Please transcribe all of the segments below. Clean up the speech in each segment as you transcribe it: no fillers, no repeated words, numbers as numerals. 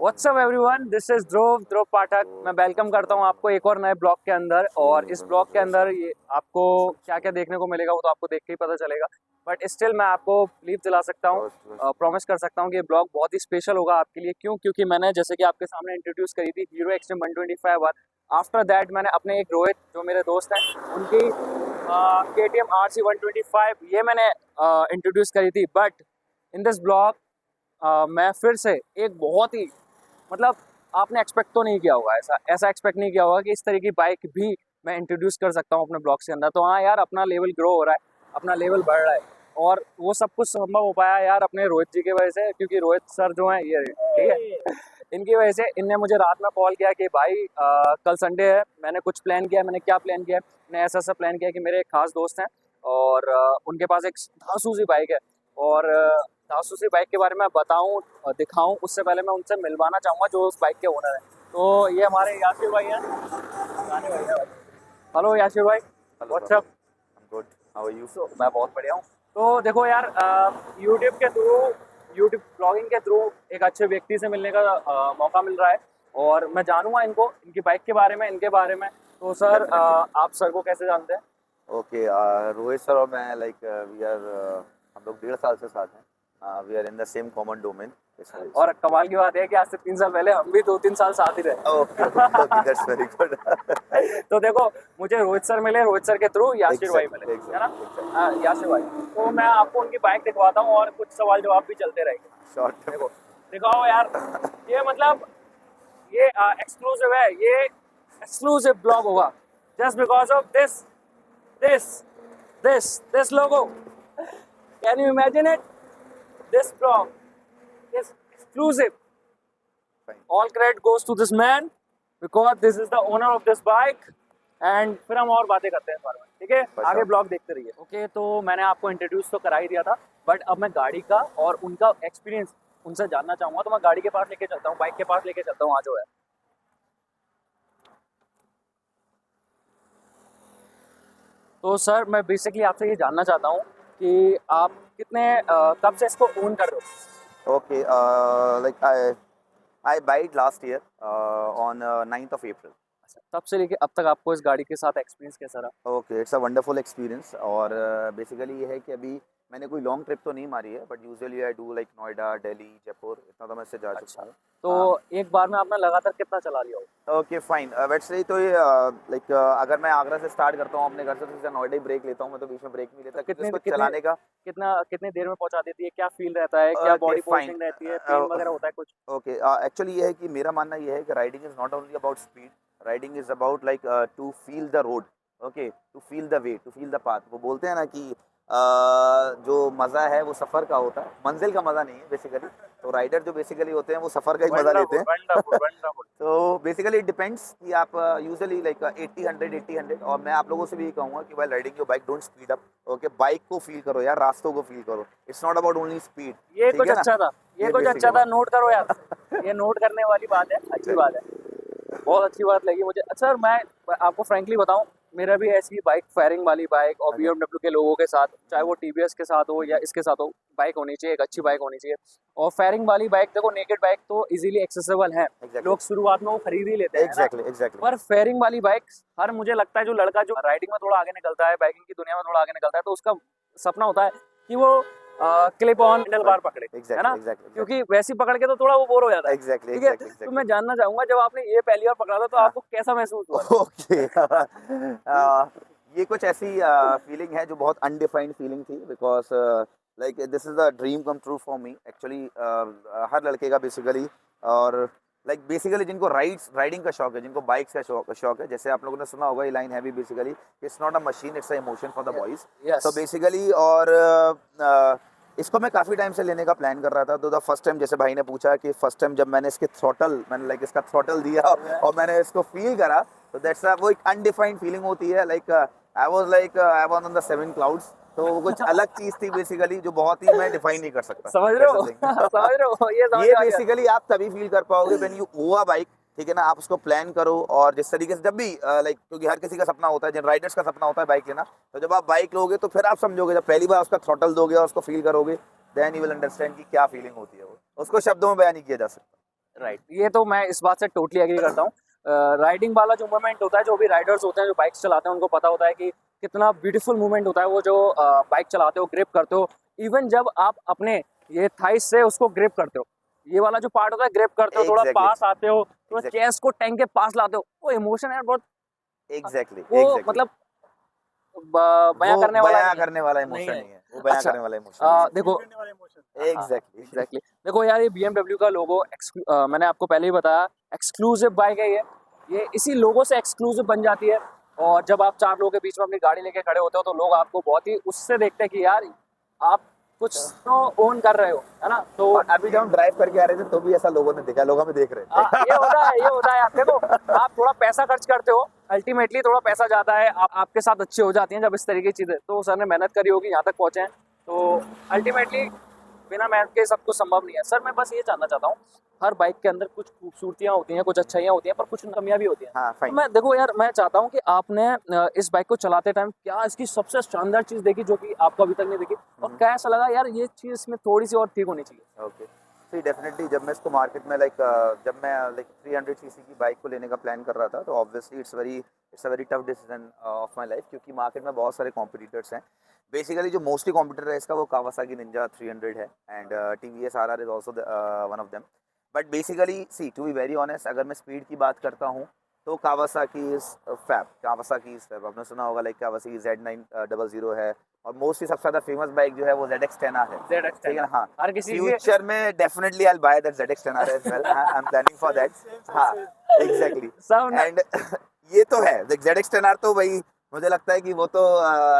WhatsApp everyone, this is ध्रुव पाठक। मैं welcome करता हूं आपको एक और नए ब्लॉग के अंदर। और इस ब्लॉग के अंदर ये आपको क्या क्या देखने को मिलेगा वो तो आपको देख के ही पता चलेगा, बट स्टिल मैं आपको बिलीव दिला सकता हूँ, प्रॉमिस कर सकता हूँ कि ये ब्लॉग बहुत ही स्पेशल होगा आपके लिए। क्यों? क्योंकि मैंने जैसे कि आपके सामने इंट्रोड्यूस करी थी Hero Xtreme 125 R. After that मैंने अपने एक रोहित जो मेरे दोस्त हैं उनकी KTM RC 125 ये मैंने इंट्रोड्यूस करी थी। बट इन दिस ब्लॉग मैं फिर से एक बहुत ही मतलब आपने एक्सपेक्ट तो नहीं किया होगा, ऐसा एक्सपेक्ट नहीं किया होगा कि इस तरह की बाइक भी मैं इंट्रोड्यूस कर सकता हूँ अपने ब्लॉग्स के अंदर। तो हाँ यार, अपना लेवल ग्रो हो रहा है, अपना लेवल बढ़ रहा है, और वो सब कुछ संभव हो पाया यार अपने रोहित जी की वजह से। क्योंकि रोहित सर जो हैं ये ठीक है, इनकी वजह से इनने मुझे रात में कॉल किया कि भाई कल संडे है, मैंने कुछ प्लान किया। मैंने क्या प्लान किया? मैंने ऐसा प्लान किया कि मेरे एक खास दोस्त हैं और उनके पास एक धांसू सी बाइक है, और धांसू सी बाइक के बारे में बताऊं दिखाऊं उससे पहले मैं उनसे मिलवाना चाहूँगा जो उस बाइक के ओनर हैं। तो ये हमारे याशिर भाई हैं, गाने भाई हैं। हेलो याशिर भाई, what's up? Good, how are you? मैं बहुत बढ़िया हूँ। तो देखो यार, यूट्यूब के थ्रू, यूट्यूब ब्लॉगिंग के थ्रू एक अच्छे व्यक्ति से मिलने का मौका मिल रहा है, और मैं जानूंगा इनको, इनकी बाइक के बारे में, इनके बारे में। तो सर आप सर को कैसे जानते हैं? ओके, रोहित सर और मैं लाइक वी आर हम लोग 1.5 साल से साथ हैं। We are in the same common domain. और कमाल की बात है कि आज से 3 साल पहले हम भी 2-3 साल साथ ही रहे। Okay okay, that's very good. तो देखो, मुझे रोहित सर मिले, रोहित सर के थ्रू याशिर भाई मिले, Exactly, है ना? exactly. हाँ, याशिर भाई। तो मैं आपको उनकी बाइक दिखवाता हूँ और कुछ सवाल जवाब भी चलते रहेंगे। शॉर्ट देखो, दिखाओ यार, ये मतलब ये एक्सक्लूसिव है, ये एक्सक्लूसिव ब्लॉग होगा just because of this this this logo. Can you imagine it? This blog is exclusive. Fine. All credit goes to this man because this is the owner of this bike. And फिर हम और बातें करते हैं इस बारे में, ठीक है? आगे ब्लॉग देखते रहिए। ओके, तो मैंने आपको इंट्रोड्यूस तो करा ही दिया था, बट अब मैं गाड़ी का और उनका एक्सपीरियंस उनसे जानना चाहूँगा। तो मैं गाड़ी के पास लेके चलता हूँ, बाइक के पास लेके चलता हूँ, आज जो है। तो सर मैं बेसिकली आपसे ये जानना चाहता हूँ कि आप कब से इसको ओन कर रहे हो? Okay, like I wide last year on 9th of April. तब से लेके अब तक आपको इस गाड़ी के साथ एक्सपीरियंस कैसा रहा? Okay, it's a wonderful experience. और बेसिकली ये है कि अभी मैंने कोई लॉन्ग ट्रिप तो नहीं मारी है, but usually I do like Noida, Delhi, Jaipur, इतना तो मैं इससे जा चुका हूँ। तो एक बार में आपने लगातार कितना चला लिया हो? ओके फाइन, वेट्स सही। तो ये लाइक अगर मैं आगरा से स्टार्ट करता हूँ अपने घर से, तो सीधा नोएडा ही ब्रेक लेता हूँ मैं, तो बीच में ब्रेक नहीं लेता। कितने चलाने का कितने देर में पहुंचा देती है? क्या फील रहता है? क्या बॉडी पोजिशनिंग रहती है? पेन वगैरह होता है कुछ? ओके, एक्चुअली ये है कि मेरा मानना ये है कि riding is not only about speed, riding is about like to feel the road, okay, to feel the way, to feel the path. वो बोलते हैं ना कि जो मज़ा है वो सफ़र का होता है, मंजिल का मज़ा नहीं है बेसिकली। तो राइडर जो बेसिकली होते हैं वो सफ़र का ही मज़ा लेते हैं। तो बेसिकली इट डिपेंड्स कि आप यूजुअली लाइक 80-100 और मैं आप लोगों से भी ये कहूँगा कि while riding your bike don't speed up. Okay, bike को फील करो यार, रास्तों को फील करो। It's not about only speed. ये कुछ अच्छा था, ये कुछ अच्छा था, नोट करो यार। ये नोट करने वाली बात है, अच्छी बात है, बहुत अच्छी बात लगी मुझे। अच्छा सर, मैं आपको फ्रैंकली बताऊं, मेरा भी ऐसी बाइक, फायरिंग वाली बाइक और BMW के लोगों के साथ, चाहे वो TVS के साथ हो या इसके साथ हो, बाइक होनी चाहिए, एक अच्छी बाइक होनी चाहिए। और फायरिंग वाली बाइक, देखो नेकेड बाइक तो इजीली एक्सेसिबल है, लोग शुरुआत में वो खरीद ही लेते हैं। एग्जैक्टली। पर फेयरिंग वाली बाइक, हर मुझे लगता है जो लड़का जो राइडिंग में थोड़ा आगे निकलता है, बाइकिंग की दुनिया में थोड़ा आगे निकलता है, तो उसका सपना होता है कि वो क्लिप ऑन हैंडल बार पकड़े, है ना? क्योंकि वैसी पकड़ के तो थोड़ा वो बोर हो जाता है। ठीक है, तो मैं जानना चाहूंगा, जब आपने ये पहली बार पकड़ा था तो आपको कैसा महसूस हुआ? ओके, ये कुछ ऐसी फीलिंग है जो बहुत अनडिफाइंड फीलिंग थी, because like this is a dream come true for me actually, हर लड़के का बेसिकली। और लाइक बेसिकली जिनको राइडिंग का शौक है, जिनको बाइक्स का शौक है, जैसे आप लोगों ने सुना होगा ये लाइन है भी basically, it's not a machine, it's a emotion for the boys. तो बेसिकली और इसको मैं काफ़ी टाइम से लेने का प्लान कर रहा था। तो द फर्स्ट टाइम, जैसे भाई ने पूछा कि फर्स्ट टाइम जब मैंने इसका थ्रॉटल दिया और मैंने इसको फील करा, तो दैट्स वो एक अनडिफाइंड फीलिंग होती है। Like I was on the 7 clouds. तो वो कुछ अलग चीज थी बेसिकली, जो बहुत ही मैं डिफाइन नहीं कर सकता। समझ रहे हो? समझ रहे हो? ये बेसिकली आप तभी फील कर पाओगे when you own a bike, ठीक है ना? आप उसको प्लान करो, और जिस तरीके से जब भी लाइक, क्योंकि हर किसी का सपना होता है, जिन राइडर्स का सपना होता है बाइक लेना, तो जब आप बाइक लोगे तो फिर आप समझोगे, जब पहली बार उसका थ्रॉटल दोगे और उसको फील करोगे, देन यू विल अंडरस्टैंड कि क्या फीलिंग होती है। वो उसको शब्दों में बयान नहीं किया जा सकता। राइट, ये तो मैं इस बात से टोटली एग्री करता हूँ। राइडिंग वाला जो मोमेंट होता है, जो भी राइडर्स होते हैं जो बाइक्स चलाते हैं उनको पता होता है कि कितना ब्यूटीफुल मोमेंट होता है वो जो बाइक चलाते हो, ग्रिप करते हो। इवन जब आप अपने ये थाइस से उसको ग्रिप करते हो, ये वाला जो पार्ट होता है, ग्रिप करते हो, थोड़ा Exactly. पास आते हो, थोड़ा Exactly. चेस्ट को टैंक के पास लाते हो, वो इमोशन है बहुत, एग्जैक्टली वो एग्जैक्टली मतलब बयां करने वाला बयां नहीं है। करने वाला नहीं इमोशन है। नहीं है, वो बयां अच्छा, करने वाला इमोशन देखो, नहीं है। एग्जैक्टली एग्जैक्टली देखो यार, ये BMW का लोगो मैंने आपको पहले ही बताया, एक्सक्लूसिव बाइक है ये इसी लोगो से एक्सक्लूसिव बन जाती है। और जब आप चार लोगों के बीच में अपनी गाड़ी लेके खड़े होते हो तो लोग आपको बहुत ही उससे देखते हैं कि यार आप कुछ तो ओन कर रहे हो, है ना। तो और अभी जब हम ड्राइव करके आ रहे थे तो भी ऐसा लोगों ने देखा, लोग हमें देख रहे थे। ये होता है। आप देखो, आप थोड़ा पैसा खर्च करते हो, अल्टीमेटली थोड़ा पैसा जाता है, आप आपके साथ अच्छी हो जाती हैं जब इस तरीके की चीजें, तो सर ने मेहनत करी होगी, यहाँ तक पहुंचे हैं, तो अल्टीमेटली बिना मेहनत के सब कुछ संभव नहीं है। सर मैं बस ये जानना चाहता हूँ, हर बाइक के अंदर कुछ खूबसूरतियाँ होती हैं, कुछ अच्छाइयाँ होती हैं, पर कुछ कमियां भी होती हैं। हाँ तो फाइन। मैं देखो यार, मैं चाहता हूँ कि आपने इस बाइक को चलाते टाइम क्या इसकी सबसे शानदार चीज देखी जो कि आपको अभी तक नहीं देखी, और क्या ऐसा लगा यार ये चीज इसमें थोड़ी सी और ठीक होनी चाहिए। ओके, सी डेफिनेटली जब मैं इसको मार्केट में जब मैं 300 सीसी की बाइक को लेने का प्लान कर रहा था तो obviously it's a very tough decision of my life, क्योंकि मार्केट में बहुत सारे कॉम्पिटिटर्स हैं। बेसिकली जो मोस्टली कॉम्पिटिटर है इसका वो कावासाकी निंजा 300 है, and TVS RR is also one of them. But basically see to be very honest, अगर मैं स्पीड की बात करता हूँ तो कावासाकी इज फैब। आपने सुना होगा, लाइक कावासाकी Z900 है, और मोस्टली सबसे ज्यादा फेमस बाइक जो है वो ZX10R है। ZX10R, ठीक है ना? हाँ, हर किसी के फ्यूचर में definitely I will buy that ZX10R as well. I am planning for that. हाँ एग्जैक्टली। सब एंड ये तो है, ZX10R तो भाई मुझे लगता है कि वो तो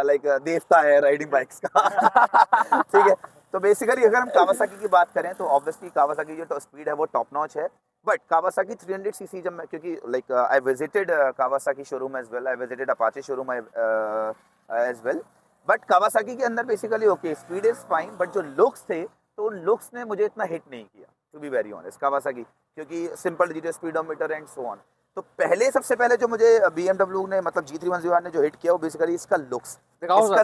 लाइक देवता है राइडिंग बाइक्स का। ठीक है, तो बेसिकली अगर हम कावासाकी की बात करें तो ऑब्वियसली कावासाकी जो स्पीड है वो टॉप नॉच है। बट कावासाकी 300 सीसी जब मैं, क्योंकि like I visited Kawasaki showroom as well, I visited Apache showroom as well. But Kawasaki के अंदर basically okay speed is fine, but जो लुक्स थे तो उन लुक्स ने मुझे इतना हिट नहीं किया, to be very honest, Kawasaki, क्योंकि simple digital speedometer and so on. तो सबसे पहले जो मुझे BMW ने, मतलब G310R ने जो हिट किया वो बेसिकली इसका लुक्स, इसका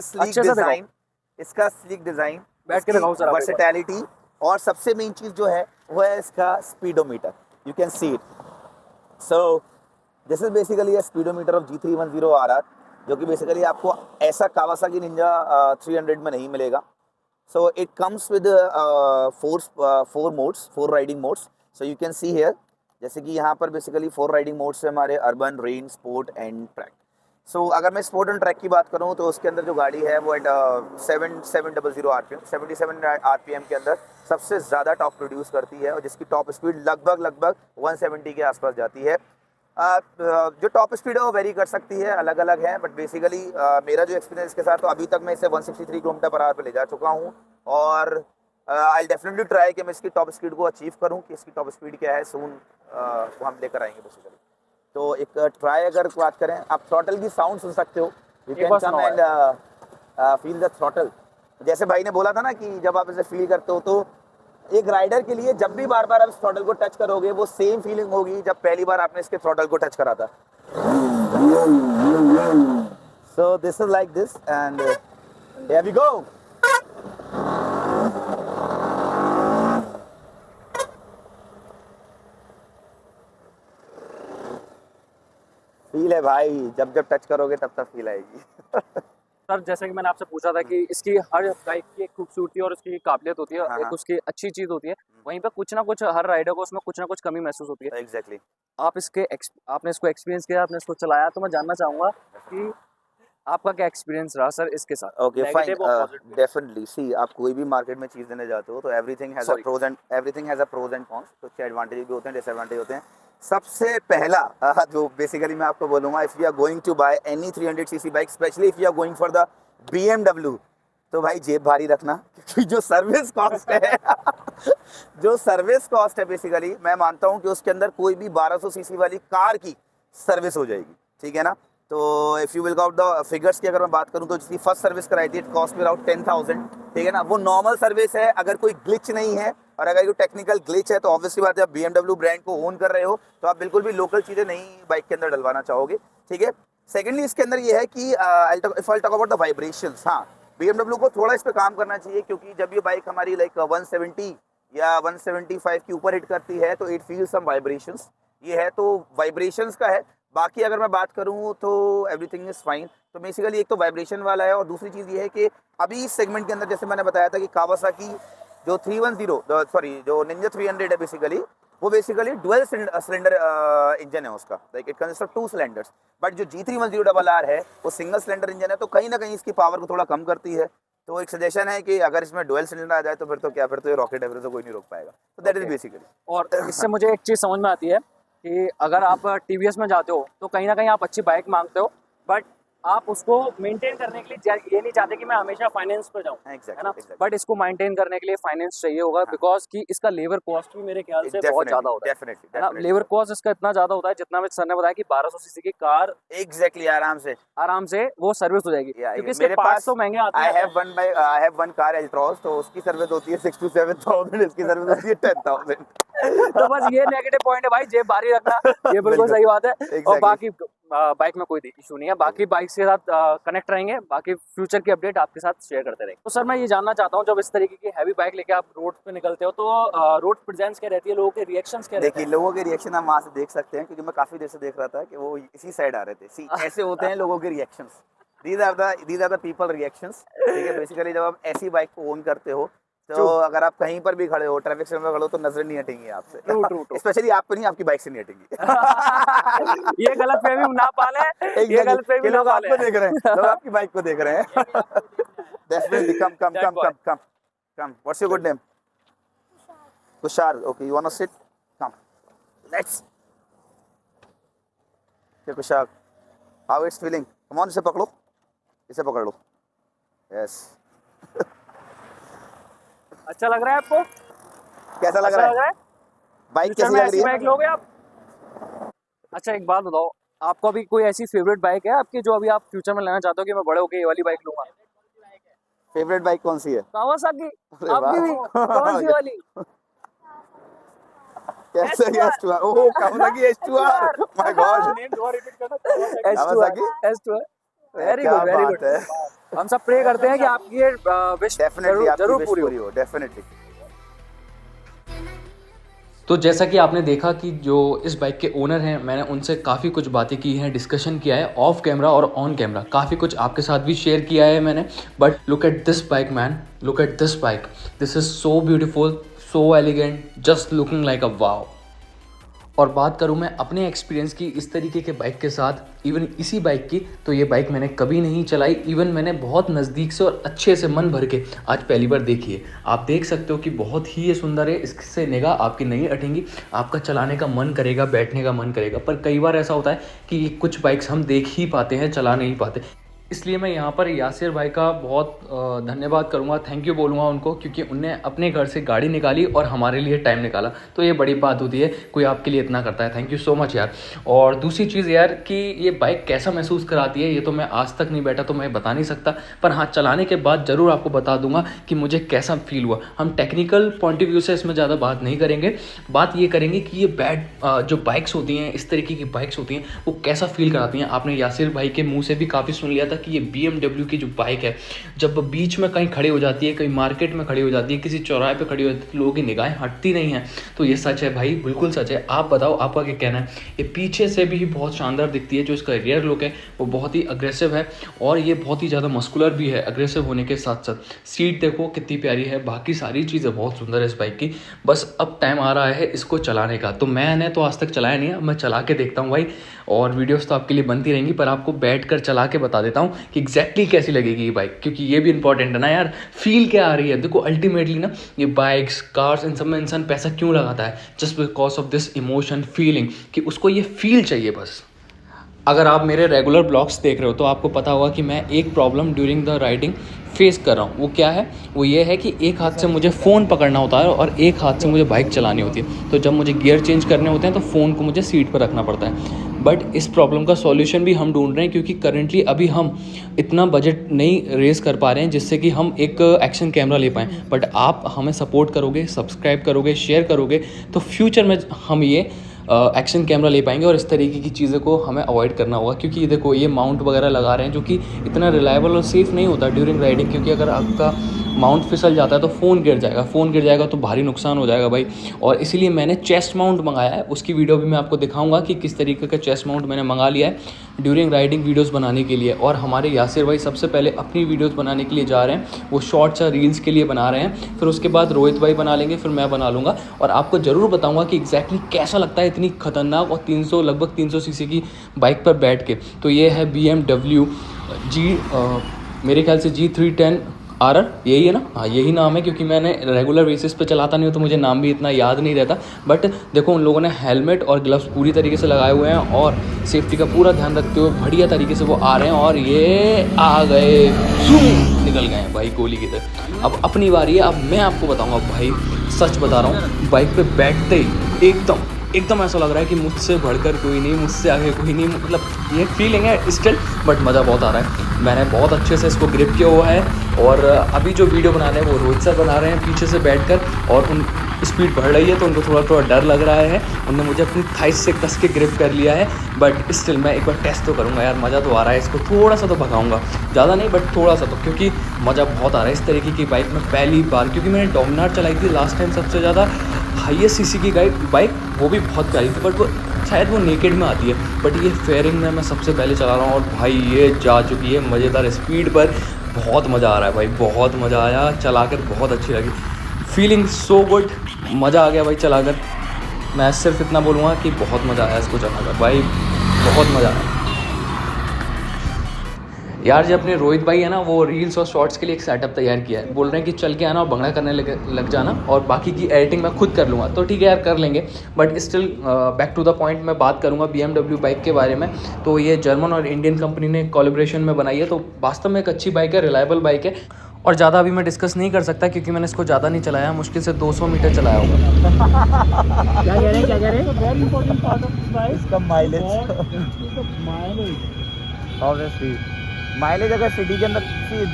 स्लीक डिजाइन, बैठ के दिखाओ सर, वर्सेटैलिटी, और सबसे मेन चीज जो है वो है इसका speedometer. You can see it. So this is basically a speedometer of G310RR, जो कि बेसिकली आपको ऐसा कावासाकी निंजा 300 में नहीं मिलेगा। So it comes with four riding modes. So you can see here, जैसे कि यहाँ पर बेसिकली 4 राइडिंग मोड्स है हमारे, urban, rain, sport and track. So अगर मैं स्पोर्ट एंड ट्रैक की बात करूँ तो उसके अंदर जो गाड़ी है वो एट 7700 RPM, 77 RPM के अंदर सबसे ज़्यादा टॉप प्रोड्यूस करती है, और जिसकी टॉप स्पीड लगभग 170 के आसपास जाती है। जो टॉप स्पीड है वो वेरी कर सकती है, अलग अलग है, बट बेसिकली मेरा जो एक्सपीरियंस इसके साथ, तो अभी तक मैं इसे 163 km/h पे ले जा चुका हूँ, और आई डेफिनेटली ट्राई कि मैं इसकी टॉप स्पीड को अचीव करूँ, कि इसकी टॉप स्पीड क्या है सून वो हम लेकर आएंगे बेसिकली। तो एक ट्राई अगर बात करें, आप थ्रॉटल की साउंड सुन सकते हो, you can come and feel the throttle. जैसे भाई ने बोला था ना कि जब आप इसे फील करते हो, तो एक राइडर के लिए जब भी बार बार आप इस थ्रॉटल को टच करोगे वो सेम फीलिंग होगी जब पहली बार आपने इसके थ्रॉटल को टच करा था। So this is like this, and here we go. Feel है भाई, जब जब टच करोगे तब तब फील आएगी। सर जैसे कि मैंने आपसे पूछा था कि इसकी हर बाइक की एक खूबसूरती और उसकी काबिलियत होती है, हाँ, एक हाँ। उसकी अच्छी चीज होती है, वहीं पे कुछ ना कुछ हर राइडर को उसमें कुछ ना कुछ कमी महसूस होती है। एग्जैक्टली। आपने इसको एक्सपीरियंस किया, आपने इसको चलाया, तो मैं जानना चाहूंगा कि आपका क्या एक्सपीरियंस रहा सर इसके साथ, ओके फाइन, नेगेटिव और पॉजिटिव। डेफिनेटली सी, आप कोई भी मार्केट में चीज़ देने जाते हो तो everything has a pros and cons, कुछ एडवांटेज भी होते हैं, डिसएडवांटेज होते हैं। सबसे पहला जो बेसिकली मैं आपको बोलूँगा, if you are going to buy any 300 CC bike, specially if you are going for the BMW, तो भाई जेब भारी रखना, क्योंकि जो सर्विस कॉस्ट है जो सर्विस कॉस्ट है बेसिकली, मैं मानता हूँ कि उसके अंदर कोई भी 1200 सीसी वाली कार की सर्विस हो जाएगी, ठीक है ना। तो if you will out the figures की अगर मैं बात करूँ तो जिसकी फर्स्ट सर्विस कराई थी, इट कॉस्ट में अराउंड 10,000, ठीक है ना। वो नॉर्मल सर्विस है, अगर कोई ग्लिच नहीं है, और अगर कोई टेक्निकल ग्लिच है तो ऑब्वियसली बात है, आप BMW ब्रांड को ओन कर रहे हो तो आप बिल्कुल भी लोकल चीज़ें नहीं बाइक के अंदर डलवाना चाहोगे, ठीक है। सेकेंडली इसके अंदर ये है कि if I talk about the vibrations, हाँ BMW को थोड़ा इस पर काम करना चाहिए, क्योंकि जब ये बाइक हमारी लाइक 170 या 175 के ऊपर हिट करती है तो इट फील सम वाइब्रेशंस, ये है तो वाइब्रेशंस का है। बाकी अगर मैं बात करूं तो एवरीथिंग इज फाइन। तो बेसिकली एक तो वाइब्रेशन वाला है, और दूसरी चीज़ ये है कि अभी इस सेगमेंट के अंदर जैसे मैंने बताया था कि कावासाकी जो 310 सॉरी जो निंजा 300 है बेसिकली, वो बेसिकली डुअल सिलेंडर इंजन है उसका, like it consist of 2 cylinders. But जो G310RR है वो सिंगल सिलेंडर इंजन है, तो कहीं ना कहीं इसकी पावर को थोड़ा कम करती है। तो एक सजेशन है कि अगर इसमें डुअल सिलेंडर आ जाए तो फिर तो क्या, फिर तो ये रॉकेट है, फिर तो कोई नहीं रोक पाएगा। तो दैट इज बेसिकली। और इससे मुझे एक चीज़ समझ में आती है कि अगर आप TVS में जाते हो तो कहीं ना कहीं आप अच्छी बाइक मांगते हो, बट आप उसको मेंटेन करने के लिए ये नहीं चाहते कि मैं हमेशा फाइनेंस पर जाऊं, है ना। बट इसको मेंटेन करने के लिए फाइनेंस चाहिए होगा, बिकॉज कि इसका लेबर कॉस्ट भी मेरे ख्याल से बहुत ज़्यादा होता है ना। लेबर कॉस्ट इसका इतना ज़्यादा होता है, जितना में सर ने बताया कि 1200 सीसी की कार एग्जैक्टली आराम से वो सर्विस हो जाएगी, क्योंकि इसके मेरे पार्ट्स पास तो महंगे आते हैं। आई हैव वन कार एल्ट्रॉस, तो उसकी सर्विस होती है 6 to 7,000, इसकी सर्विस होती है 10,000। तो बस ये नेगेटिव पॉइंट है भाई, जेब भारी रखना, ये बिल्कुल सही बात है। और बाकी बाइक में कोई इशू नहीं है, बाकी बाइक के साथ कनेक्ट रहेंगे, बाकी फ्यूचर की अपडेट आपके साथ शेयर करते रहेंगे। तो सर मैं ये जानना चाहता हूँ, जब इस तरीके की हैवी बाइक लेके आप रोड पे निकलते हो तो रोड प्रेजेंस क्या रहती है, लोगों के रिएक्शंस क्या रहते हैं? देखिए लोगों के रिएक्शन आप वहाँ से देख सकते हैं, क्योंकि मैं काफी देर से देख रहा था कि वो इसी साइड आ रहे थे। ऐसे होते हैं लोगों के reactions, these are the people reactions. ठीक है, बेसिकली जब आप ऐसी बाइक को ओन करते हो तो अगर आप कहीं पर भी खड़े हो, ट्रैफिक सिग्नल में खड़े हो, तो नजर नहीं हटेंगी आपसे। ट्रू। स्पेशली आप पे नहीं, आपकी बाइक से नहीं हटेंगी। ये गलत फहमी ना पाले, ये गलत फहमी लोग आपको देख रहे हैं, लोग आपकी बाइक को देख रहे हैं। Definitely come what's your good name? Tushar. Okay, you want to sit? Come let's. Okay Tushar, how it's feeling? Come on, इसे पकड़ो, इसे पकड़ लो। यस। अच्छा लग रहा है आपको? कैसा लग रहा है? बाइक कैसी लग रही है? बाइक लोगे आप? अच्छा एक बात बताओ, आपको अभी कोई ऐसी फेवरेट बाइक है आपकी जो अभी आप फ्यूचर में लेना चाहते हो कि मैं बड़े होके ये वाली बाइक लूंगा? फेवरेट बाइक कौन सी है? कावासाकी। आपकी भी कौन सी वाली? कैसा S2R? Oh Kawasaki S2R, my God. Name दोबारा रिपीट करना। S2R। Very good. हम सब प्रे करते हैं कि आपकी ये विश जरूर पूरी हो। डेफिनेटली। तो जैसा कि आपने देखा कि जो इस बाइक के ओनर हैं, मैंने उनसे काफ़ी कुछ बातें की हैं, डिस्कशन किया है ऑफ कैमरा और ऑन कैमरा, काफ़ी कुछ आपके साथ भी शेयर किया है मैंने। But look at this bike man, look at this bike, this is so beautiful, so elegant, just looking like a wow. और बात करूं मैं अपने एक्सपीरियंस की इस तरीके के बाइक के साथ, इवन इसी बाइक की, तो ये बाइक मैंने कभी नहीं चलाई। इवन मैंने बहुत नज़दीक से और अच्छे से मन भर के आज पहली बार देखी है। आप देख सकते हो कि बहुत ही ये सुंदर है, इससे निगाह आपकी नहीं हटेंगी, आपका चलाने का मन करेगा, बैठने का मन करेगा। पर कई बार ऐसा होता है कि कुछ बाइक्स हम देख ही पाते हैं, चला नहीं पाते। इसलिए मैं यहाँ पर यासिर भाई का बहुत धन्यवाद करूँगा, थैंक यू बोलूँगा उनको, क्योंकि उनने अपने घर से गाड़ी निकाली और हमारे लिए टाइम निकाला, तो ये बड़ी बात होती है, कोई आपके लिए इतना करता है। थैंक यू सो मच यार। और दूसरी चीज़ यार कि ये बाइक कैसा महसूस कराती है, ये तो मैं आज तक नहीं बैठा तो मैं बता नहीं सकता, पर हाँ चलाने के बाद ज़रूर आपको बता दूंगा कि मुझे कैसा फील हुआ। हम टेक्निकल पॉइंट ऑफ व्यू से इसमें ज़्यादा बात नहीं करेंगे, बात ये करेंगे कि ये जो बाइक्स होती हैं, इस तरीके की बाइक्स होती हैं, वो कैसा फील कराती हैं। आपने यासिर भाई के मुँह से भी काफ़ी सुन लिया था कि ये BMW की जो बाइक है, जब बीच में कहीं खड़ी हो जाती है, कहीं मार्केट में खड़ी हो जाती है, किसी चौराहे पे खड़ी हो जाती है, लोगों की निगाहें हटती नहीं हैं। तो ये सच है भाई, बिल्कुल सच है। आप बताओ आपका क्या कहना है? ये पीछे से भी बहुत शानदार दिखती है, जो इसका रियर लुक है वो बहुत ही अग्रेसिव है, और ये बहुत ही ज़्यादा मस्कुलर भी है अग्रेसिव होने के साथ साथ। सीट देखो कितनी प्यारी है, बाकी सारी चीज़ें बहुत सुंदर है इस बाइक की। बस अब टाइम आ रहा है इसको चलाने का। तो मैंने तो आज तक चलाया नहीं है, मैं चला के देखता हूँ भाई, और वीडियोस तो आपके लिए बनती रहेंगी, पर आपको बैठ कर चला के बता देता हूँ कि एग्जैक्टली कैसी लगेगी ये बाइक, क्योंकि ये भी इंपॉर्टेंट है ना यार, फील क्या आ रही है। देखो अल्टीमेटली ना, ये बाइक्स कार्स इन सब में इंसान पैसा क्यों लगाता है? Just because of this emotion feeling, कि उसको ये फील चाहिए बस। अगर आप मेरे रेगुलर ब्लॉग्स देख रहे हो तो आपको पता होगा कि मैं एक problem during the riding face कर रहा हूँ। वो क्या है? वो ये है कि एक हाथ से मुझे फ़ोन पकड़ना होता है और एक हाथ से मुझे बाइक चलानी होती है। तो जब मुझे गियर चेंज करने होते हैं तो फ़ोन को मुझे सीट पर रखना पड़ता है। बट इस प्रॉब्लम का सॉल्यूशन भी हम ढूंढ रहे हैं, क्योंकि करंटली अभी हम इतना बजट नहीं रेज़ कर पा रहे हैं जिससे कि हम एक एक्शन कैमरा ले पाएँ। बट आप हमें सपोर्ट करोगे, सब्सक्राइब करोगे, शेयर करोगे, तो फ्यूचर में हम ये एक्शन कैमरा ले पाएंगे, और इस तरीके की चीज़ों को हमें अवॉइड करना होगा। क्योंकि देखो ये माउंट वगैरह लगा रहे हैं जो कि इतना रिलायबल और सेफ़ नहीं होता ड्यूरिंग राइडिंग, क्योंकि अगर आपका माउंट फिसल जाता है तो फ़ोन गिर जाएगा तो भारी नुकसान हो जाएगा भाई। और इसीलिए मैंने चेस्ट माउंट मंगाया है, उसकी वीडियो भी मैं आपको दिखाऊंगा कि किस तरीके का चेस्ट माउंट मैंने मंगा लिया है ड्यूरिंग राइडिंग वीडियोस बनाने के लिए। और हमारे यासिर भाई सबसे पहले अपनी वीडियोस बनाने के लिए जा रहे हैं, वो शॉर्ट्स या रील्स के लिए बना रहे हैं, फिर उसके बाद रोहित भाई बना लेंगे, फिर मैं बना लूँगा और आपको ज़रूर बताऊँगा कि एग्जैक्टली कैसा लगता है इतनी खतरनाक और 300 लगभग 300 सीसी की बाइक पर बैठ के। तो ये है BMW मेरे ख्याल से G310 RR, यही है ना, हाँ यही नाम है, क्योंकि मैंने रेगुलर बेसिस पे चलाता नहीं हूँ तो मुझे नाम भी इतना याद नहीं रहता। बट देखो उन लोगों ने हेलमेट और ग्लव्स पूरी तरीके से लगाए हुए हैं और सेफ्टी का पूरा ध्यान रखते हुए बढ़िया तरीके से वो आ रहे हैं और ये आ गए, निकल गए हैं भाई गोली की तरह। अब अपनी बारी है, अब मैं आपको बताऊँगा भाई, सच बता रहा हूँ, बाइक पे बैठते ही एकदम ऐसा लग रहा है कि मुझसे बढ़कर कोई नहीं, मुझसे आगे कोई नहीं, मतलब ये फीलिंग है स्टिल, बट मज़ा बहुत आ रहा है। मैंने बहुत अच्छे से इसको ग्रिप किया हुआ है और अभी जो वीडियो बना रहे हैं वो रोहित सर बना रहे हैं पीछे से बैठकर, और उन स्पीड बढ़ रही है तो उनको थोड़ा डर लग रहा है। उन्होंने मुझे अपनी थाइस से कस के ग्रिप कर लिया है, बट स्टिल मैं एक बार टेस्ट तो करूँगा यार, मज़ा तो आ रहा है। इसको थोड़ा सा तो भगाऊँगा, ज़्यादा नहीं बट थोड़ा सा तो, क्योंकि मज़ा बहुत आ रहा है इस तरीके की बाइक में पहली बार। क्योंकि मैंने डोमिनार चलाई थी लास्ट टाइम, सबसे ज़्यादा हाईएस्ट सीसी की बाइक, वो भी बहुत प्यारी थी, बट वो शायद वो नेकेड में आती है, बट ये फेयरिंग में मैं सबसे पहले चला रहा हूँ और भाई ये जा चुकी है मज़ेदार स्पीड पर। बहुत मज़ा आ रहा है भाई, बहुत मज़ा आया चलाकर, बहुत अच्छी लगी, फीलिंग सो गुड, मज़ा आ गया भाई चलाकर। मैं सिर्फ इतना बोलूँगा कि बहुत मज़ा आया इसको चलाकर भाई, बहुत मज़ा आया यार। जब अपने रोहित भाई है ना, वो रील्स और शॉर्ट्स के लिए एक सेटअप तैयार किया है, बोल रहे हैं कि चल के आना और भंगड़ा करने लग जाना और बाकी की एडिटिंग मैं खुद कर लूँगा। तो ठीक है यार, कर लेंगे, but still back to the point मैं बात करूँगा BMW बाइक के बारे में। तो ये जर्मन और इंडियन कंपनी ने कोलैबोरेशन में बनाई है, तो वास्तव में एक अच्छी बाइक है, रिलायबल बाइक है। और ज़्यादा अभी मैं डिस्कस नहीं कर सकता क्योंकि मैंने इसको ज़्यादा नहीं चलाया, मुश्किल से 200 मीटर चलाया होगा। क्या कह रहे हैं very important part of this bike, इसका माइलेज, ऑब्वियसली माइलेज अगर सिटी के अंदर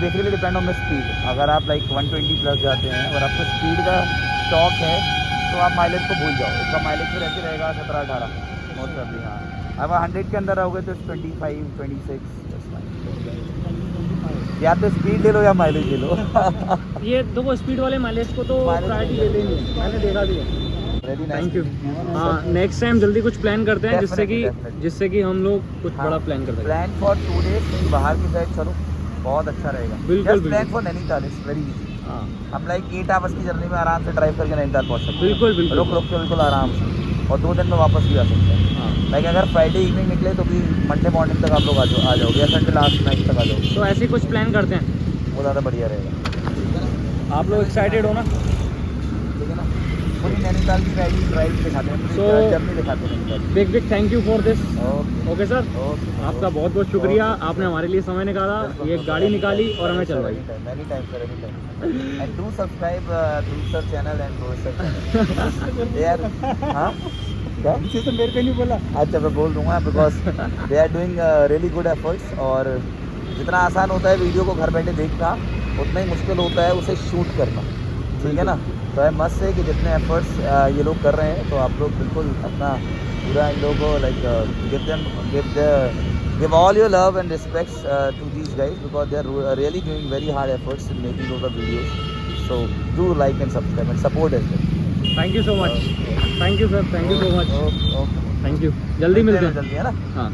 basically depend on the speed. अगर आप लाइक 120 प्लस जाते हैं, अगर आपको स्पीड का शौक है तो आप माइलेज को भूल जाओ, इसका माइलेज फिर ऐसे रहेगा 17-18 मोस्ट प्रॉब्ली। हाँ, अब 100 के अंदर रहोगे तो 25-26, या तो स्पीड ले लो या माइलेज ले लो। ये देखो स्पीड वाले माइलेज को तो प्रायोरिटी देते नहीं है, मैंने देखा भी है। Thank you. हाँ, नेक्स्ट टाइम जल्दी कुछ प्लान करते हैं जिससे कि हम लोग कुछ बड़ा प्लान कर सकते हैं। प्लान फॉर 2 days कहीं बाहर की साइड चलो, बहुत अच्छा रहेगा। बिल्कुल plan for Nainital is very easy. हाँ, हम लाइक 8 आवर्स की जर्नी में आराम से ड्राइव करके नैनीताल पहुँच सकते हैं। बिल्कुल रुक के बिल्कुल आराम से, और 2 दिन में वापस भी आ सकते हैं। हाँ, लाइक अगर फ्राइडे इवनिंग निकले तो भी मंडे मॉर्निंग तक आप लोग आ जाओगे, या संडे लास्ट नाइट तक आ जाओगे, तो ऐसे कुछ प्लान करते हैं, वो ज़्यादा बढ़िया रहेगा। आप लोग एक्साइटेड हो ना? ठीक है ना, पूरी नैनीताल की ड्राइव दिखाते हैं, जर्नी दिखाते हैं। Big thank you for this. Okay okay sir, आपका बहुत बहुत शुक्रिया, आपने हमारे लिए समय निकाला, ये गाड़ी निकाली और हमें चलवाई। Any time sir, any time. And do subscribe Dhruv sir channel and Rohit sir channel यार। हाँ क्या पीछे से मेरे को नहीं बोला? अच्छा मैं बोल दूंगा, because they are doing really good efforts. और जितना आसान होता है वीडियो को घर बैठे देखना, उतना ही मुश्किल होता है उसे शूट करना, ठीक है ना। तो है मस्त है कि जितने एफर्ट्स ये लोग कर रहे हैं, तो आप लोग बिल्कुल अपना पूरा इन लोगों को like give all your love and respects to these guys, because they are really doing very hard efforts in making those videos. So do like and subscribe and support as well. Thank you so much, thank you sir, thank you so much, Okay. Thank you. जल्दी मिलते हैं। जल्दी है ना। हाँ।